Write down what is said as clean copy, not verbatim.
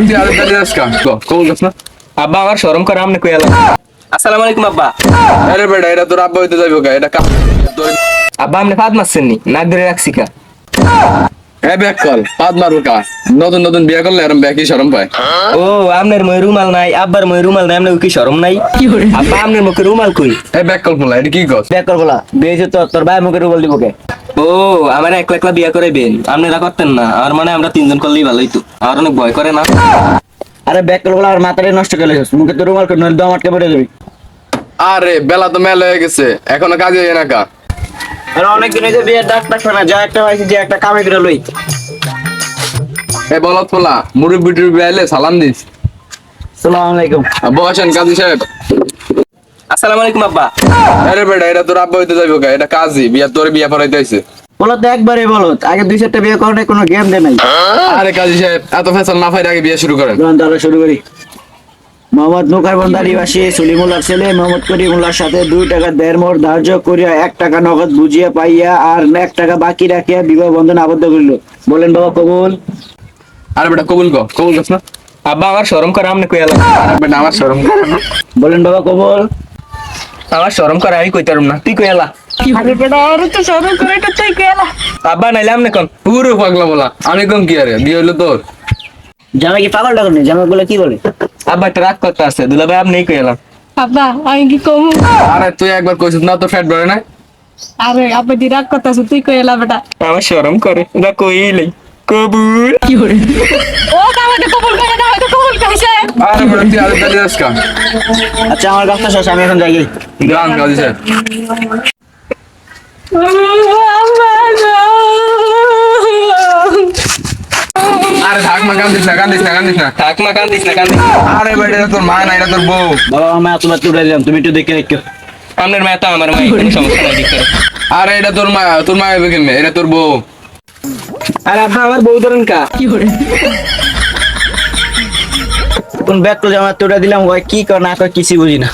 তুই আরে দাঁড়িয়ে আছিস কেন? কবুল করছ না? আব্বা আমার শরম করে আমনে কইলা। আসসালামু আলাইকুম আব্বা। আরে বেটা এটা তোর আব্বা হইতে যাইব কা? এটা আব্বা আমনে ফাদ মারছেন নি? নাক ধরে রাখছি কা? ব্যাক কল পাদ মারবো কা? নতুন নতুন বিয়ে করলে এরম ব্যাকই শরম পায়। ও আমনের মই রুমাল নাই, আব্বার মই রুমাল নাই, আমনে কি শরম নাই? আব্বা আমনের মুখে রুমাল কই? ব্যাক কল ফোলা এটা কি কস? দেখ কর বলা বিয়ে তো তোর ভাই মুখে রুবল দিব কে? ও আমার একলা একলা বিয়া করাইবেন, আপনারা করতেন না? আর মানে আমরা তিনজন করলেই ভালো হইতো। আর অনেক ভয় করে না? আরে ব্যাক কর বলা আর মাথাটা নষ্ট করে লেছিস মুখে তো রুমাল করে নইলে দম আটকে পড়ে যাবি। আরে বেলা তো মেল হয়ে গেছে, এখনো কাজে যায় না কা? আরে অনেকদিন হইছে বিয়ের ডাক টাকছে না, যা একটা হইছে যে একটা কামে করে লই। বলত ফোলা মুরব্বি টুরব্বি আইলে সালাম দিস। আসসালামু আলাইকুম। বসেন কাজী সাহেব। আসসালামু আলাইকুম আব্বা। আরে বেটা এটা তোর আব্বা হইতে যাইব কা? এটা কাজী বিয়া তোর বিয়া পড়াইতে আইছে। বলো তো একবারই বলো, আগে দুই চারটা বিয়ে করে কোনো গেম দে নাই। আরে কাজী সাহেব এত ফেসাল না ফাইরে আগে বিয়ে শুরু করেন। চলুন তাহলে শুরু করি। মোহাম্মদ মুখারবন্দ আদিবাসী সলিমুল্লাহর ছেলে মোহাম্মদ করিমুল্লাহর সাথে 2 টাকা দেড়মোর ধার্য করিয়া 1 টাকা নগদ বুঝিয়া পাইয়া আর 1 টাকা বাকি রাখিয়া বিবাহ বন্ধন আবদ্ধ করিল। বলেন বাবা কবুল। আরে বেটা কবুল করছ না? আব্বা আমার শরম করে আমনে কইলা। আরে বেটা আমার শরম করে না। বলেন বাবা কবুল। আমার শরম করে আমি কইতারুম না, তুই কইলা। আরে বেটা আর তো শরম করে এটা তুই কেলা। আব্বা নাইলে আমনে কোন? পুরো পাগলা বলা আমি কম কি আরে বিয়ে হইলো তোর? জামাই কি পাগল টাগল নেই, জামাই বলে কি বলে? আব্বা একটা রাগ করতে আছে, দুলাভাই আপনিই কইলা। আব্বা আমি কি কম? আরে তুই একবার কইছিস না তোর ফ্যাট বাড়ে না? আরে আব্বা দি রাগ করতেছ, তুই কই এলা বেটা? আমার শরম করে, না কইলাই কবুল। ও কামাতে কবুল করে না, হয়তো কবুল করছে। আরে বেটা তুই আরে দাঁড়িয়ে আছিস কেন? আচ্ছা আমার কাজটা শেষ, আমি এখন যাই। গান কাজী সাহেব। আব্বা গো। আরে থাক মা কান্দিস না কান্দিস না কান্দিস না। থাক মা কান্দিস না কান্দিস। আরে বেটা এটা তোর মা না এটা তোর বউ। বাবা আমি তোমার তুলে দিলাম, তুমি একটু দেখে রেখো। আপনার মায়া তো আমার মাই, কোনো সমস্যা নাই দেখতে। আরে এটা তোর মা হবে কেমনে? এটা তোর বউ। আরে আব্বা আমার বউ ধরেন কা? কোন ব্যাগ তো জামা তুলে দিলাম, ওই কি কর না কর কিছু বুঝি না।